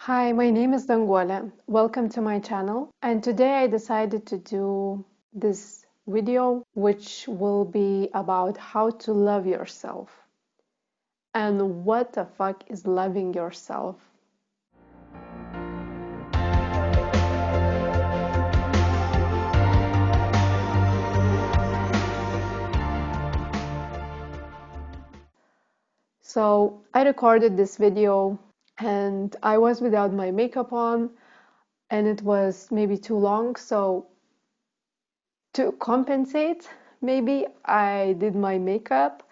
Hi, my name is Danguole. Welcome to my channel. And today I decided to do this video, which will be about how to love yourself. And what the fuck is loving yourself? So I recorded this video and I was without my makeup on, and it was maybe too long. So to compensate, maybe I did my makeup.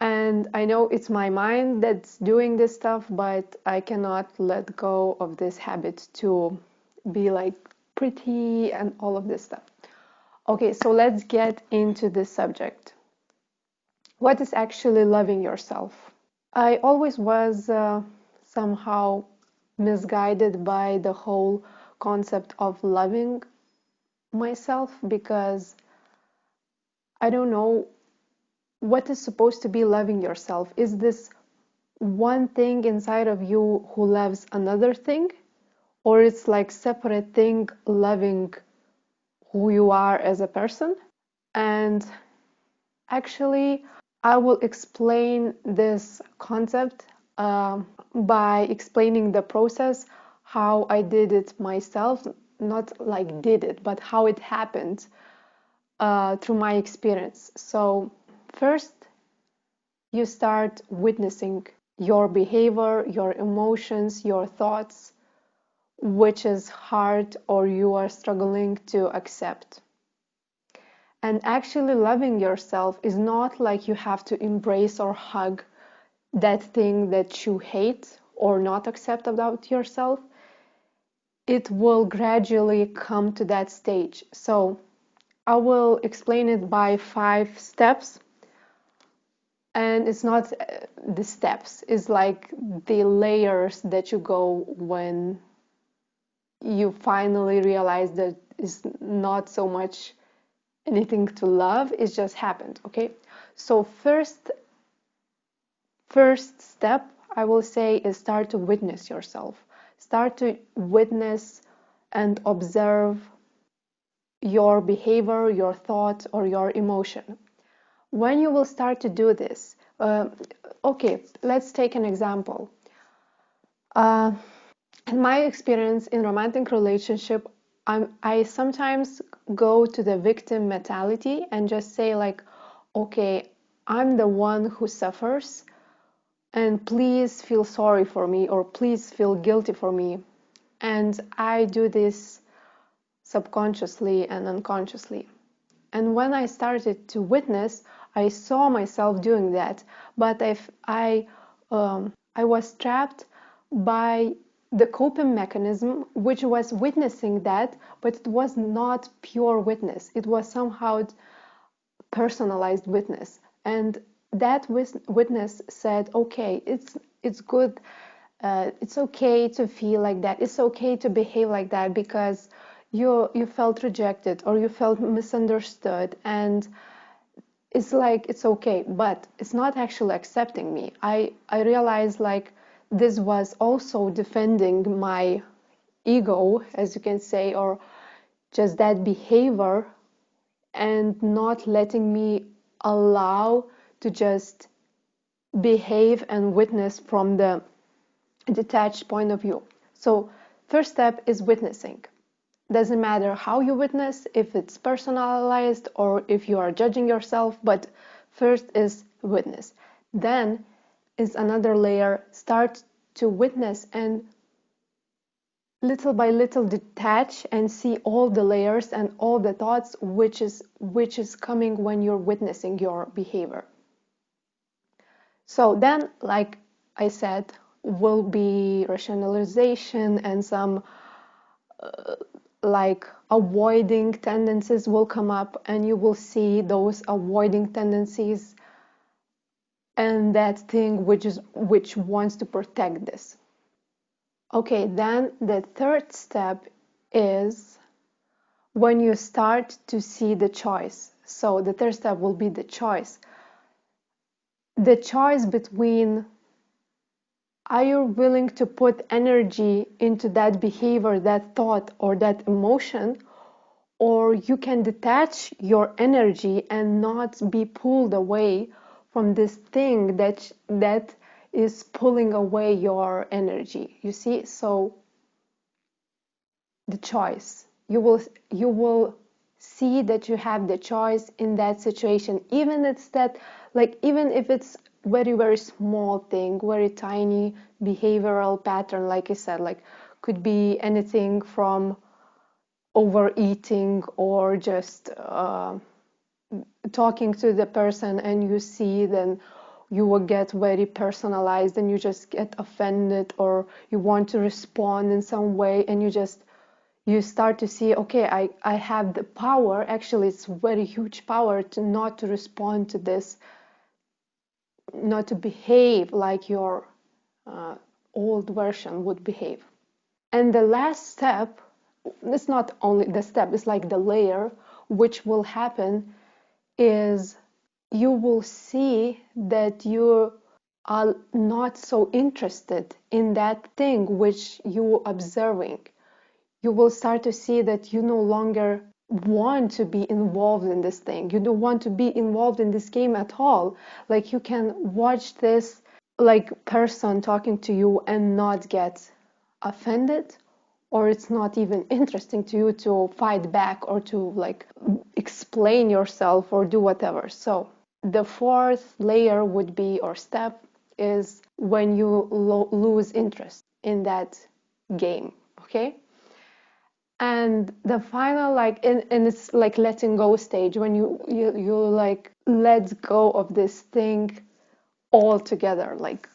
And I know it's my mind that's doing this stuff, but I cannot let go of this habit to be like pretty and all of this stuff. Okay, so let's get into this subject. What is actually loving yourself? I always was somehow misguided by the whole concept of loving myself because I don't know what is supposed to be loving yourself. Is this one thing inside of you who loves another thing, or it's like separate thing loving who you are as a person? And actually I will explain this concept by explaining the process, how I did it myself, not like did it, but how it happened through my experience. So first you start witnessing your behavior, your emotions, your thoughts, which is hard or you are struggling to accept. And actually loving yourself is not like you have to embrace or hug that thing that you hate or not accept about yourself. It will gradually come to that stage. So I will explain it by 5 steps. And it's not the steps, it's like the layers that you go when you finally realize that it's not so much anything to love, it just happened. Okay, so first step I will say is start to witness yourself. Start to witness and observe your behavior, your thought, or your emotion. When you will start to do this, okay, let's take an example. In my experience in romantic relationship, I sometimes go to the victim mentality and just say like, okay, I'm the one who suffers, and please feel sorry for me or please feel guilty for me. And I do this subconsciously and unconsciously. And when I started to witness, I saw myself doing that, but if I was trapped by the coping mechanism, which was witnessing that, but it was not pure witness. It was somehow personalized witness, and that witness said, "Okay, it's good. It's okay to feel like that. It's okay to behave like that because you felt rejected or you felt misunderstood, and it's like it's okay, but it's not actually accepting me." I realized like this was also defending my ego, as you can say, or just that behavior, and not letting me allow to just behave and witness from the detached point of view. So first step is witnessing. Doesn't matter how you witness, if it's personalized or if you are judging yourself, but first is witness. Then is another layer, start to witness and little by little detach and see all the layers and all the thoughts which is coming when you're witnessing your behavior. So then, like I said, will be rationalization and some like avoiding tendencies will come up, and you will see those avoiding tendencies and that thing which wants to protect this. Okay, then the third step is when you start to see the choice. So the third step will be the choice between Are you willing to put energy into that behavior, that thought, or that emotion? Or you can detach your energy and not be pulled away from this thing that is pulling away your energy. You see? So the choice. You will see that you have the choice in that situation, even if it's very, very small thing, very tiny behavioral pattern, like I said, like could be anything from overeating or just talking to the person, and you see then you will get very personalized and you just get offended, or you want to respond in some way, and you start to see, okay, I have the power. Actually, it's very huge power to not to respond to this, not to behave like your uh, old version would behave. And the last step, it's not only the step, it's like the layer which will happen, is you will see that you are not so interested in that thing which you are observing. You will start to see that you no longer want to be involved in this thing. You don't want to be involved in this game at all. Like you can watch this like person talking to you and not get offended, or it's not even interesting to you to fight back or to like explain yourself or do whatever. So the fourth layer would be, or step, is when you lose interest in that game. Okay. And the final, like, and it's like letting go stage, when you like let go of this thing altogether, like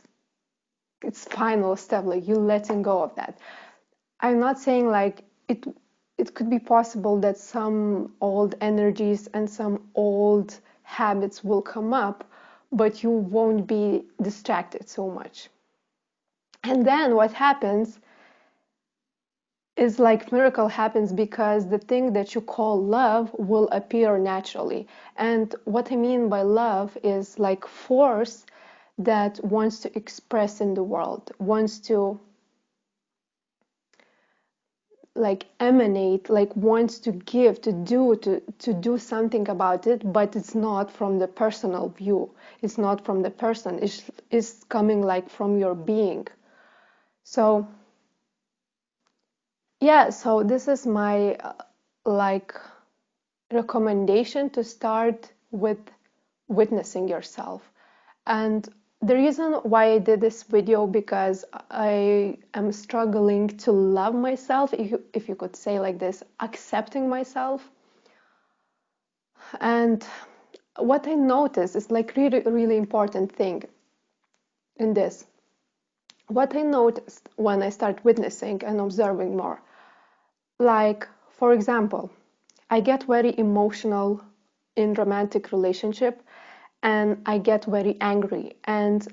it's final step, like you letting go of that. I'm not saying like it could be possible that some old energies and some old habits will come up, but you won't be distracted so much. And then what happens is like miracle happens, because the thing that you call love will appear naturally. And what I mean by love is like force that wants to express in the world, wants to like emanate, like wants to give, to do something about it, but it's not from the personal view, it's not from the person, it's coming like from your being. So yeah, so this is my like recommendation to start with witnessing yourself. And the reason why I did this video, because I am struggling to love myself, if you could say like this, accepting myself. And what I noticed is like really, really important thing in this. What I noticed when I start witnessing and observing more, like for example, I get very emotional in romantic relationship, and I get very angry. And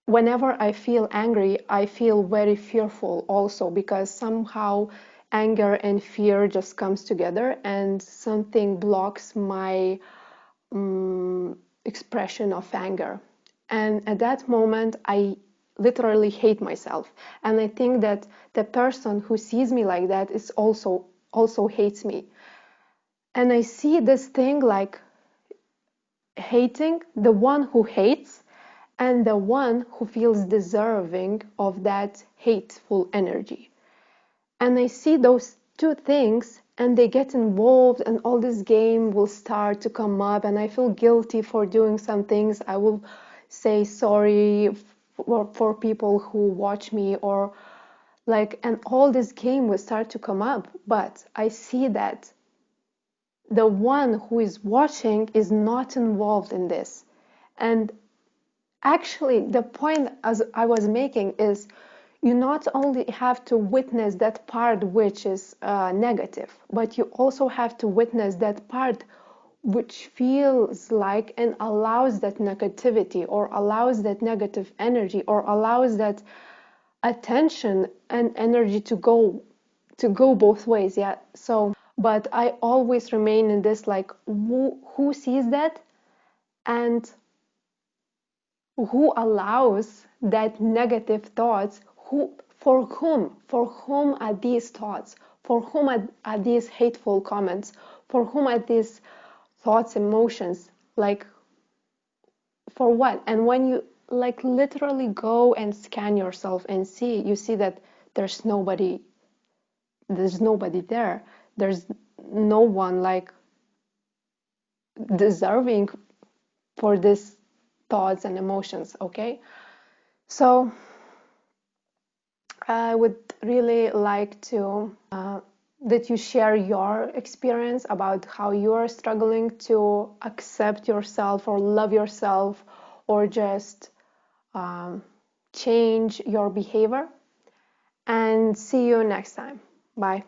whenever I feel angry, I feel very fearful also, because somehow anger and fear just comes together, and something blocks my expression of anger. And at that moment, I literally hate myself. And I think that the person who sees me like that is also hates me. And I see this thing like hating the one who hates and the one who feels deserving of that hateful energy. And I see those two things, and they get involved, and all this game will start to come up, and I feel guilty for doing some things. I will say sorry for people who watch me, or like, and all this game will start to come up. But I see that the one who is watching is not involved in this. And actually, the point as I was making is, you not only have to witness that part which is negative, but you also have to witness that part which feels like and allows that negativity, or allows that negative energy, or allows that attention and energy to go both ways. Yeah. So but I always remain in this like, who sees that, and who allows that negative thoughts, for whom are these thoughts, for whom are these hateful comments, for whom are these thoughts, emotions, like for what? And when you like literally go and scan yourself and see, you see that there's nobody there. There's no one like deserving for these thoughts and emotions. Okay, so I would really like to that you share your experience about how you are struggling to accept yourself or love yourself, or just change your behavior. And see you next time. Bye.